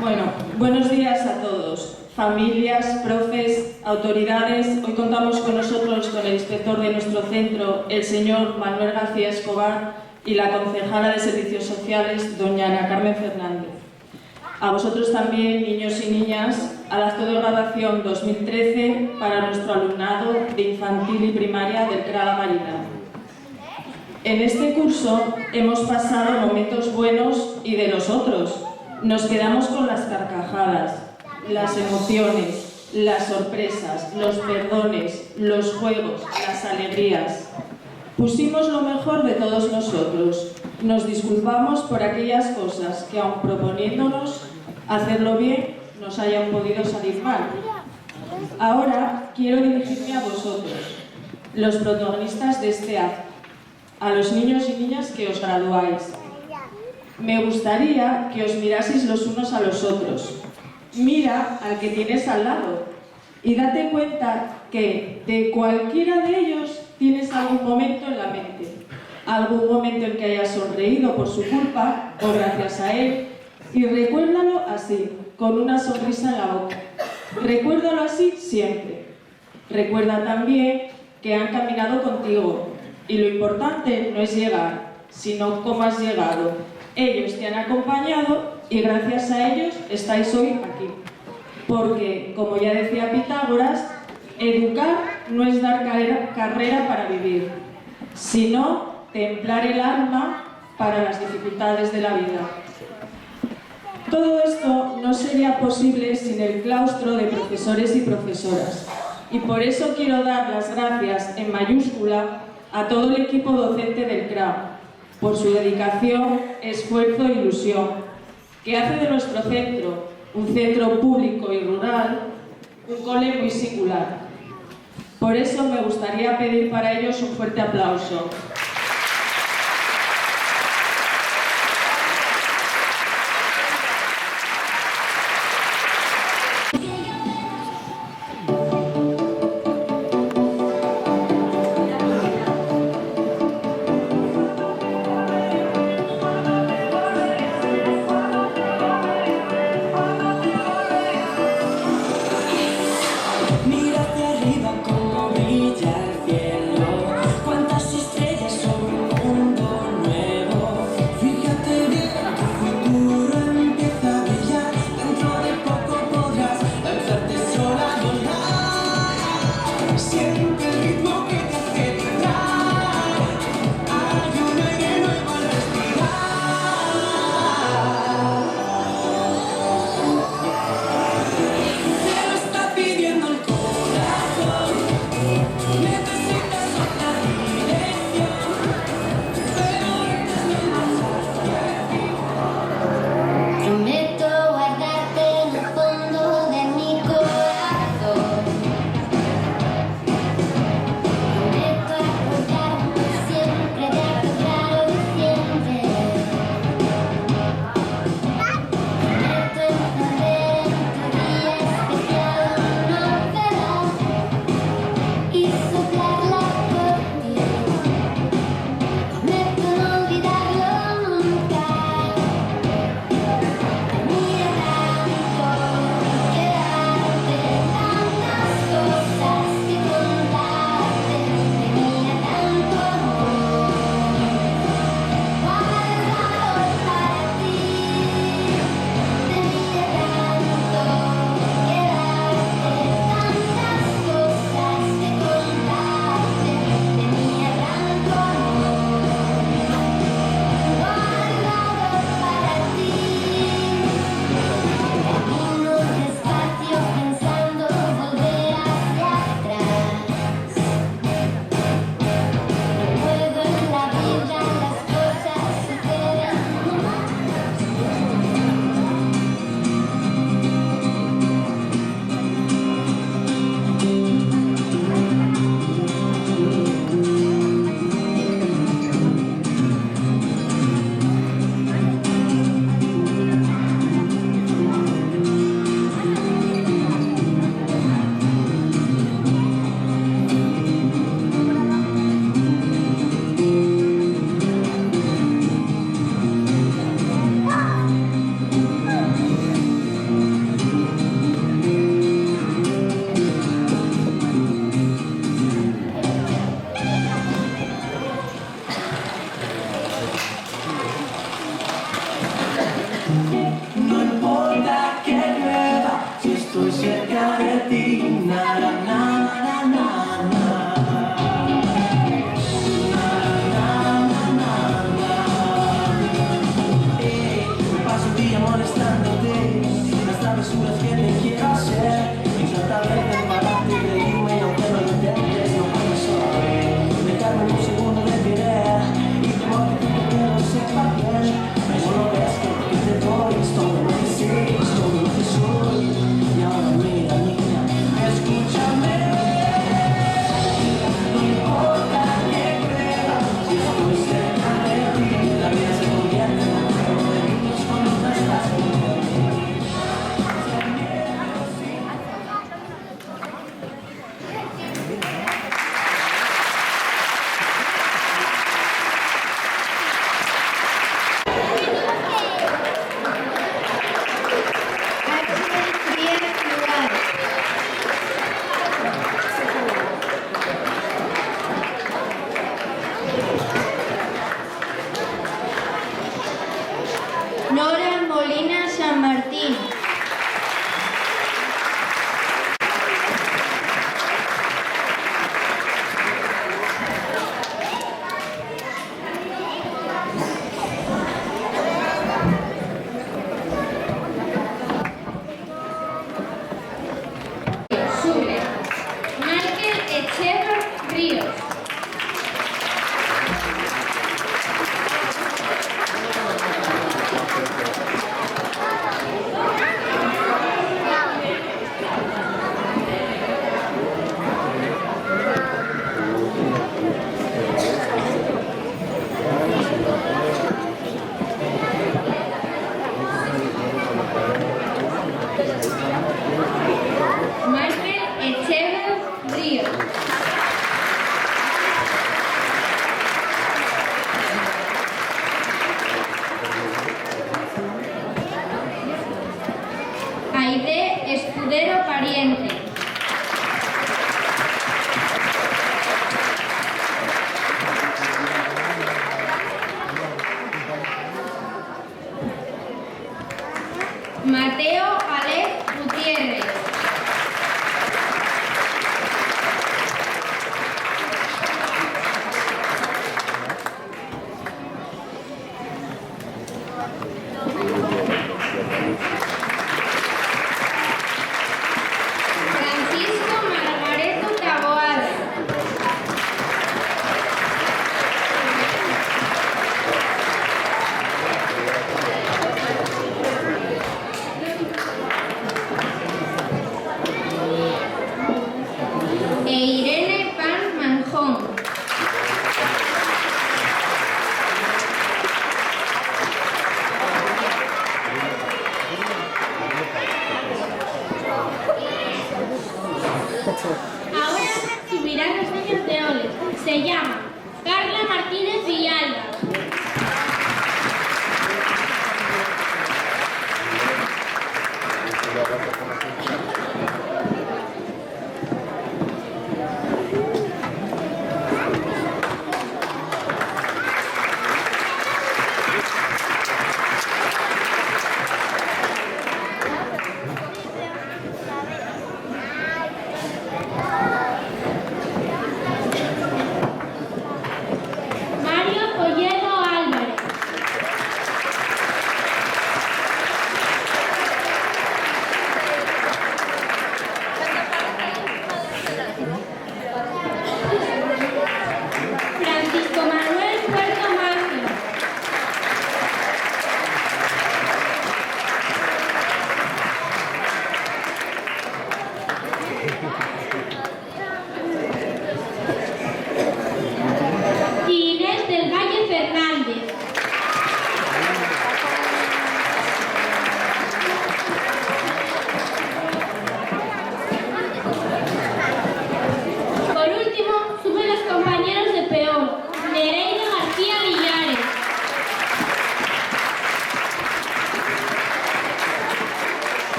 Bueno, buenos días a todos, familias, profes, autoridades. Hoy contamos con nosotros con el inspector de nuestro centro, el señor Manuel García Escobar, y la concejala de Servicios Sociales, doña Ana Carmen Fernández. A vosotros también, niños y niñas, al acto de graduación 2013 para nuestro alumnado de infantil y primaria del CRA La Marina. En este curso hemos pasado momentos buenos y de los otros. Nos quedamos con las carcajadas, las emociones, las sorpresas, los perdones, los juegos, las alegrías. Pusimos lo mejor de todos nosotros. Nos disculpamos por aquellas cosas que, aun proponiéndonos hacerlo bien, nos hayan podido salir mal. Ahora quiero dirigirme a vosotros, los protagonistas de este acto, a los niños y niñas que os graduáis. Me gustaría que os miraseis los unos a los otros. Mira al que tienes al lado y date cuenta que de cualquiera de ellos tienes algún momento en la mente. Algún momento en que hayas sonreído por su culpa o gracias a él. Y recuérdalo así, con una sonrisa en la boca. Recuérdalo así siempre. Recuerda también que han caminado contigo. Y lo importante no es llegar, sino cómo has llegado. Ellos te han acompañado y gracias a ellos estáis hoy aquí. Porque, como ya decía Pitágoras, educar no es dar carrera para vivir, sino templar el alma para las dificultades de la vida. Todo esto no sería posible sin el claustro de profesores y profesoras. Y por eso quiero dar las gracias en mayúscula a todo el equipo docente del CRA, por su dedicación, esfuerzo e ilusión, que hace de nuestro centro, un centro público y rural, un cole muy singular. Por eso me gustaría pedir para ellos un fuerte aplauso. Mira hacia arriba como brilla el cielo, cuántas estrellas No importa que llueva, si estoy cerca de ti, na, na, na, na, na. Paso un día molestándote, las travesuras que te quiero hacer, y tratar de prepararte y reírme, y aunque no lo intentes, no puedo solo dejarme un segundo de querer, y como que tú que lo sepa bien, pero no ves que te doy, es todo lo que sé, es todo lo que soy, y ahora mira niña, escúchame. No importa que llueva, si estoy cerca de ti, la vida se convierte en un juego de niños cuando no estás conmigo. Nora Molina San Martín. Sube. Michael Echever Ríos. Michael Echever Ríos. Aide Escudero Pariente. Mateo Alef Gutiérrez. Francisco Margareto Taboada.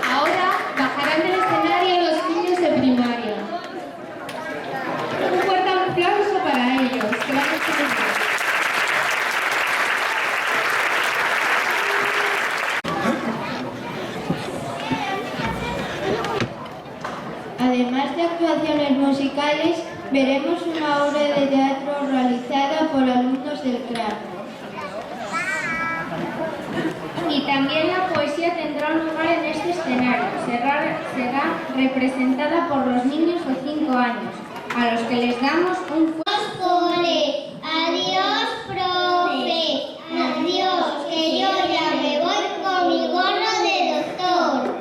Ahora bajarán del escenario los niños de primaria. Un fuerte aplauso para ellos. Gracias. Además de actuaciones musicales, veremos una obra de teatro realizada por alumnos del CRAP. Y también la poesía tendrá un lugar en este escenario. Será representada por los niños de 5 años, a los que les damos un fuerte cole. Adiós, profe. Adiós, que yo ya me voy con mi gorro de doctor.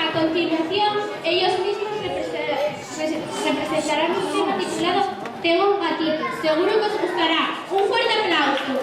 A continuación, ellos mismos representarán un tema titulado Tengo un gatito. Seguro que os gustará. Un fuerte aplauso.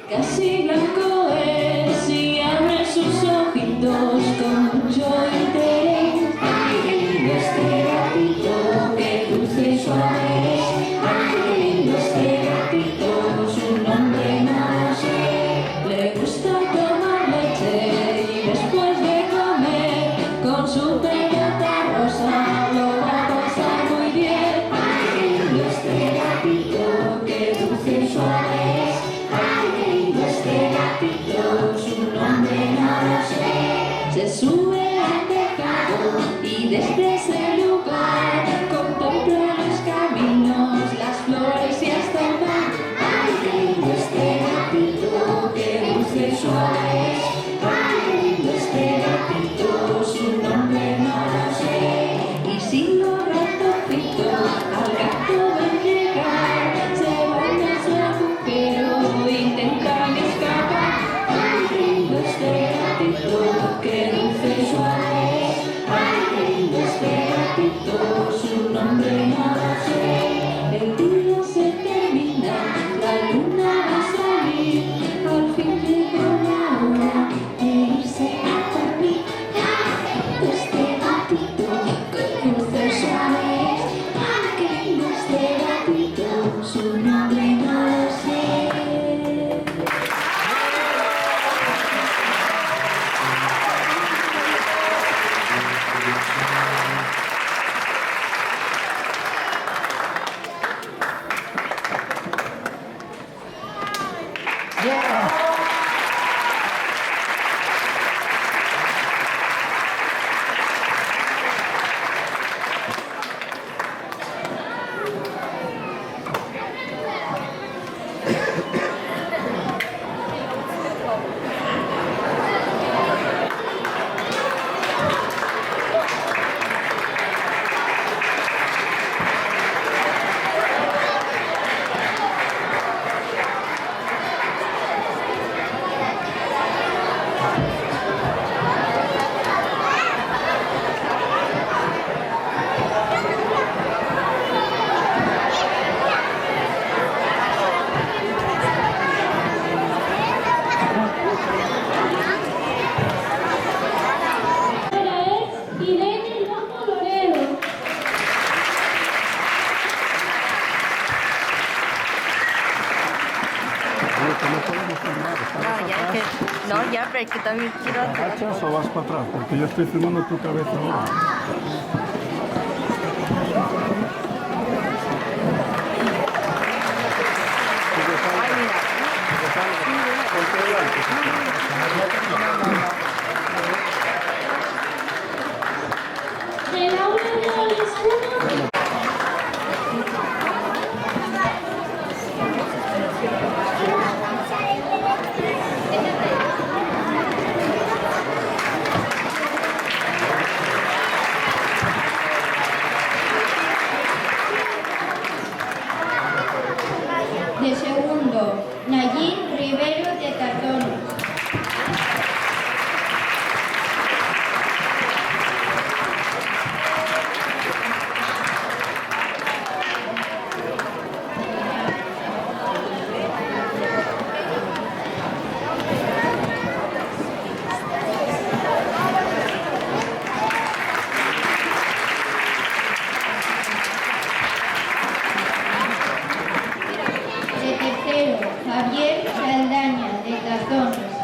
Casi blanco es y abre sus ojitos con mucho interés. ya, que, no, ya, pero es que también quiero hacer... ¿Agachas o vas para atrás? Porque yo estoy filmando tu cabeza ahora. Ay, mira. De la 1 de la 1. De segundo, Nayín Rivero de Tardones. De tercero, Javier Saldaña de Tardones.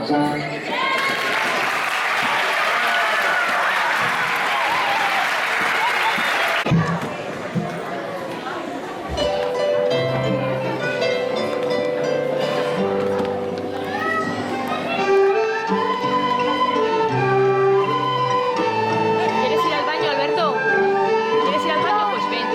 ¿Quieres ir al baño, Alberto? ¿Quieres ir al baño? Pues ven.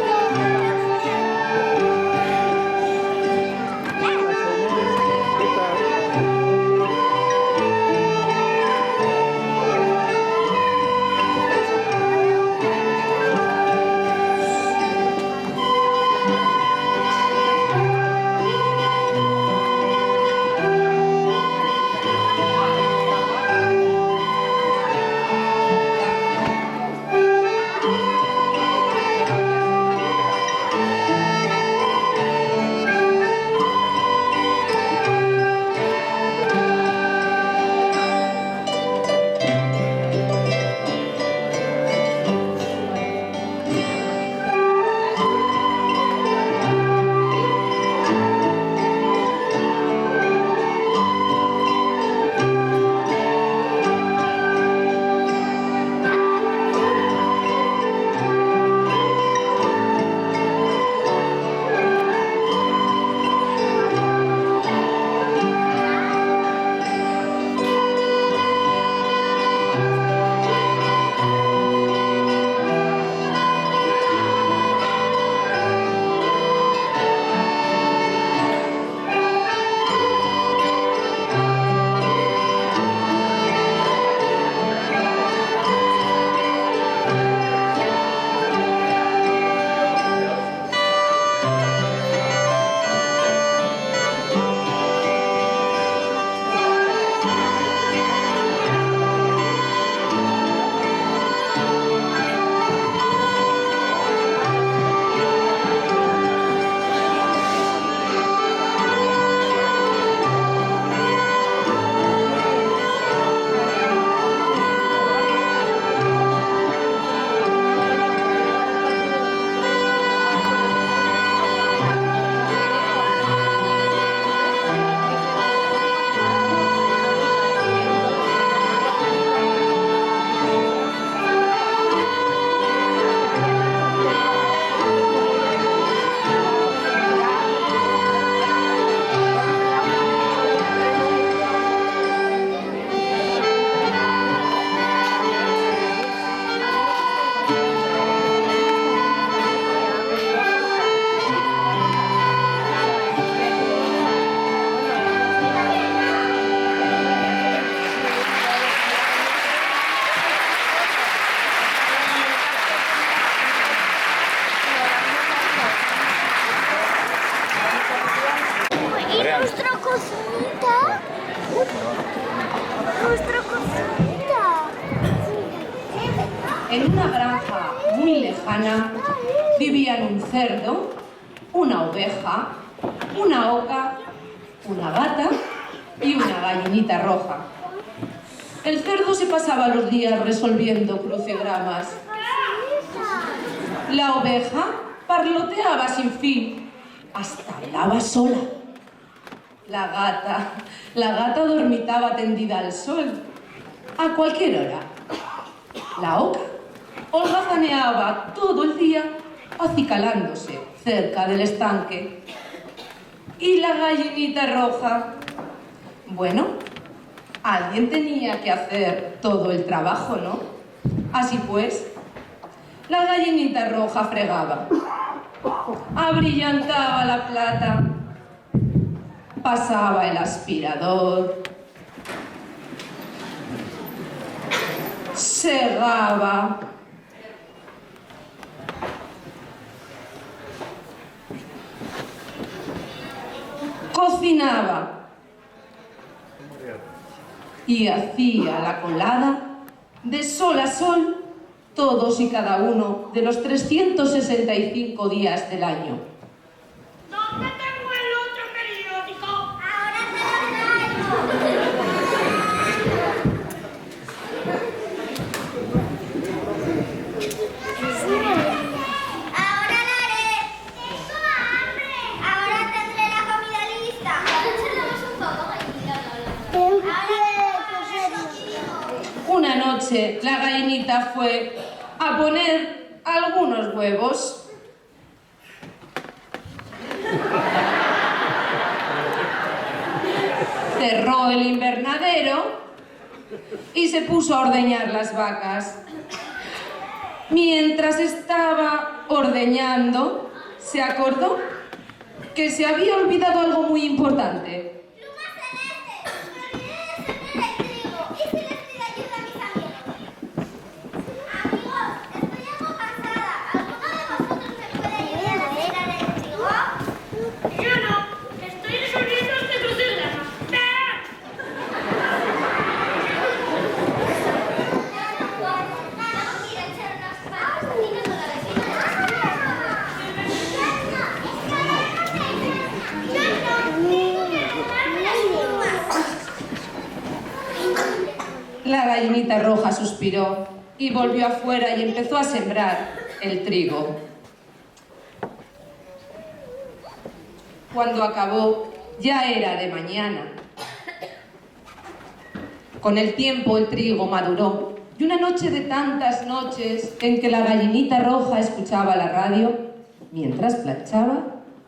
En una granja muy lejana vivían un cerdo, una oveja, una oca, una gata y una gallinita roja. El cerdo se pasaba los días resolviendo crucigramas. La oveja parloteaba sin fin, hasta hablaba sola. La gata dormitaba tendida al sol, a cualquier hora. La oca holgazaneaba todo el día acicalándose cerca del estanque. Y la gallinita roja, bueno, alguien tenía que hacer todo el trabajo, ¿no? Así pues, la gallinita roja fregaba, abrillantaba la plata, pasaba el aspirador, segaba, cocinaba y hacía la colada de sol a sol todos y cada uno de los 365 días del año. ¿Dónde tengo el otro periódico? Ahora te lo traigo. Ahora la haré. Tengo hambre. Ahora tendré la comida lista. Ahora charlamos un poco, Ahora noche la gallinita fue a poner algunos huevos. Cerró el invernadero y se puso a ordeñar las vacas. Mientras estaba ordeñando, se acordó que se había olvidado algo muy importante. La gallinita roja suspiró y volvió afuera y empezó a sembrar el trigo. Cuando acabó, ya era de mañana. Con el tiempo el trigo maduró y una noche de tantas noches en que la gallinita roja escuchaba la radio, mientras planchaba,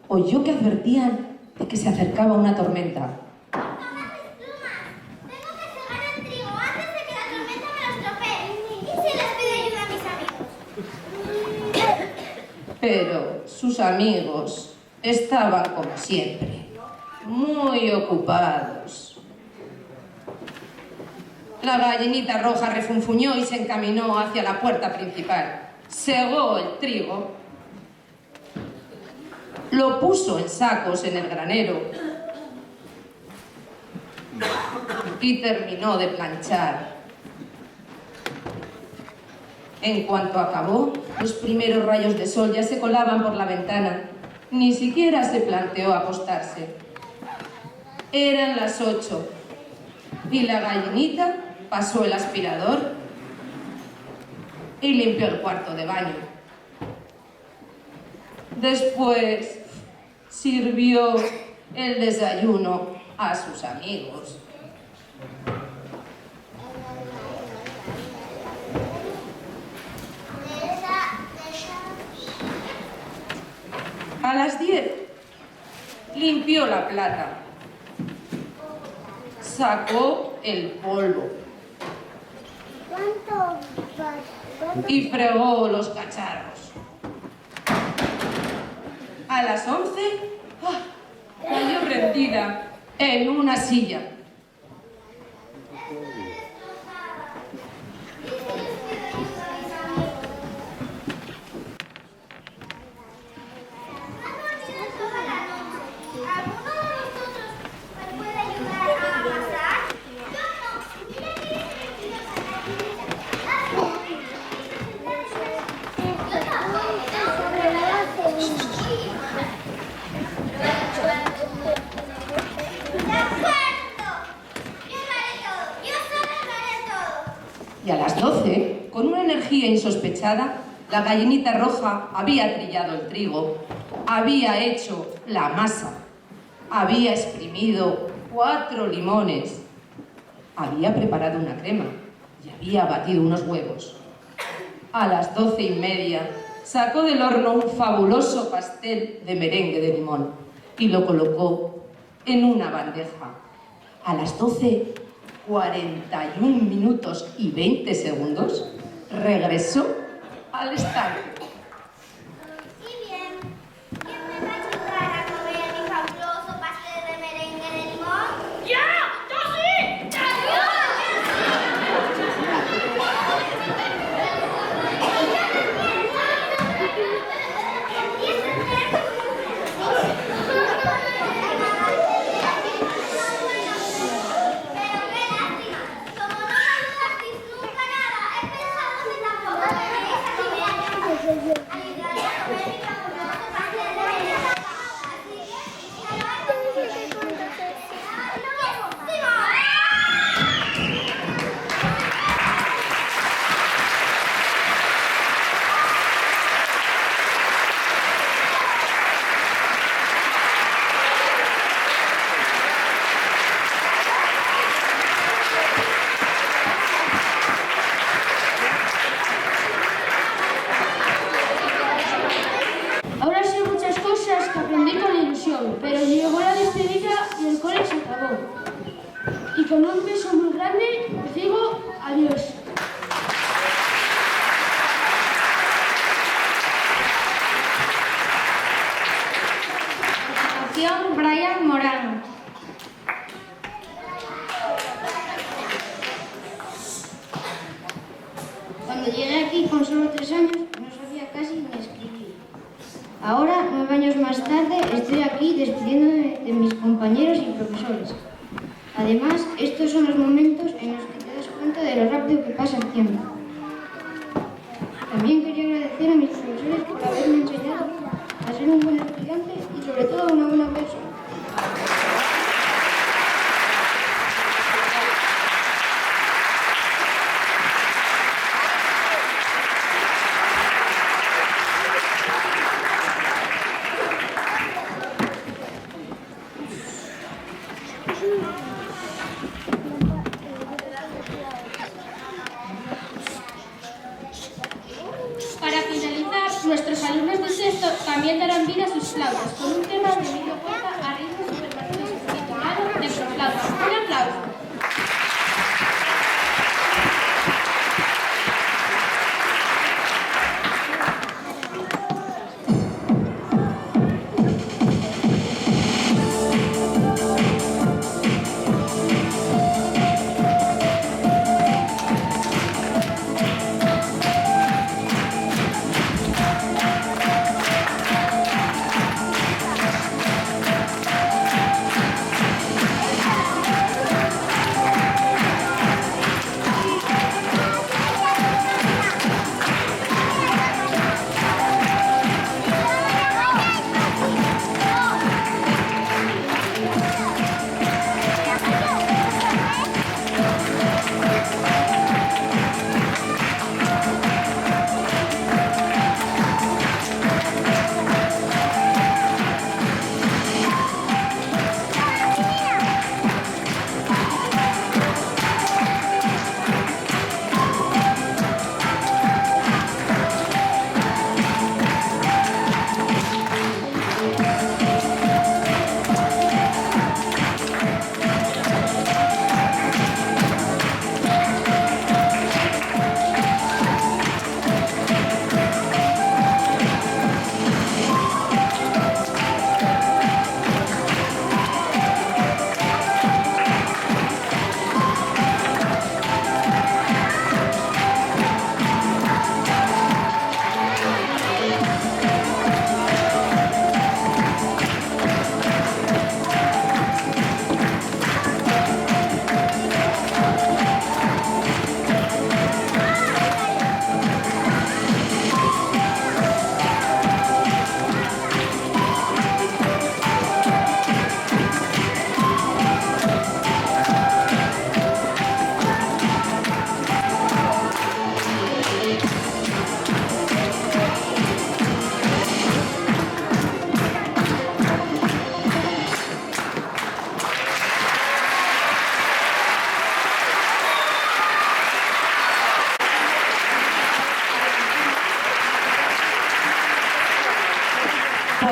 oyó que advertían de que se acercaba una tormenta. Pero sus amigos estaban como siempre, muy ocupados. La gallinita roja refunfuñó y se encaminó hacia la puerta principal. Segó el trigo, lo puso en sacos en el granero y terminó de planchar. En cuanto acabó, los primeros rayos de sol ya se colaban por la ventana. Ni siquiera se planteó acostarse. Eran las 8 y la gallinita pasó el aspirador y limpió el cuarto de baño. Después sirvió el desayuno a sus amigos. A las 10 limpió la plata, sacó el polvo y fregó los cacharros. A las 11 cayó rendida en una silla. Y a las 12, con una energía insospechada, la gallinita roja había trillado el trigo, había hecho la masa, había exprimido 4 limones, había preparado una crema y había batido unos huevos. A las 12:30 sacó del horno un fabuloso pastel de merengue de limón y lo colocó en una bandeja. A las 12:41 minutos y 20 segundos, regresó al estanque. Y bien, ¿quién me va a ayudar a comer mi fabuloso pastel de merengue de limón? ¡Ya! ¡Yo sí! con un beso muy grande os digo adiós. Brian Morán. Cuando llegué aquí con solo 3 años no sabía casi ni escribir. Ahora, 9 años más tarde, estoy aquí despidiéndome de mis compañeros y profesores. Además, estos son los momentos en los que te das cuenta de lo rápido que pasa el tiempo. También quería agradecer a mis profesores por haberme enseñado a ser un buen estudiante y sobre todo una buena persona. Para finalizar, nuestros alumnos de sexto también darán vida a sus flautas con un tema de Emilio Puerta a ritmo supermativoso titulado Necroflauta. Un aplauso.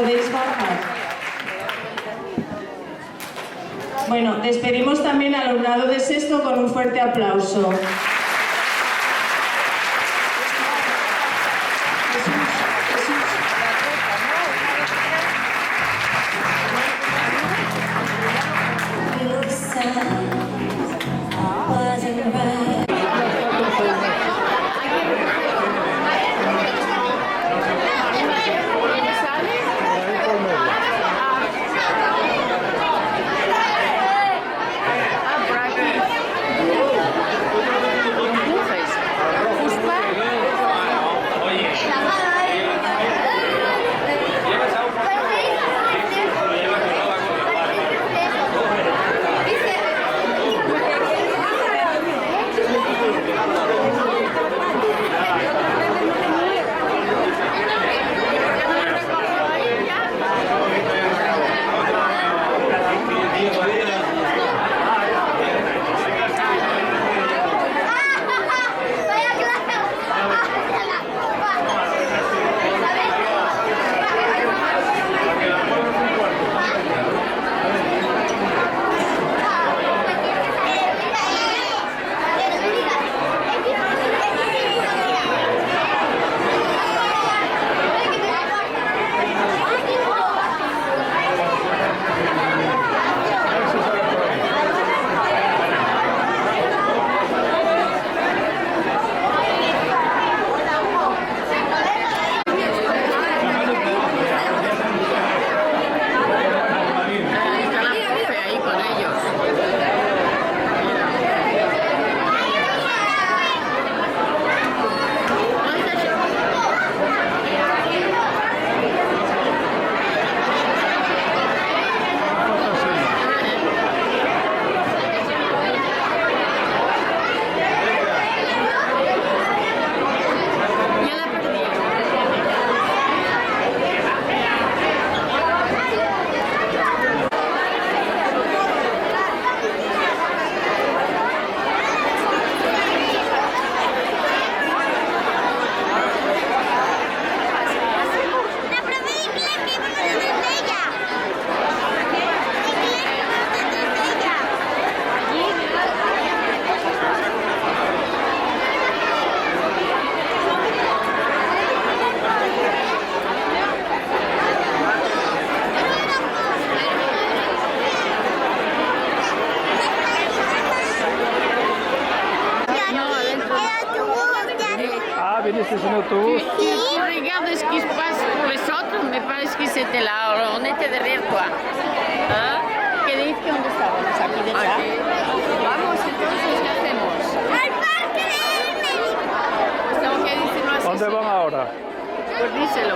Podéis bajar. Bueno, despedimos también al alumnado de sexto con un fuerte aplauso. es un autobús. Tu regardes ce qui se passe pour les autres, mais pas ce qui c'était là. On était derrière toi. ¿Ah? ¿Qué dices que dónde estábamos? Aquí detrás. Vamos, entonces, ¿qué hacemos? ¡Al parque del médico! Pues tengo que decirlo así. ¿Dónde van ahora? Pues díselo.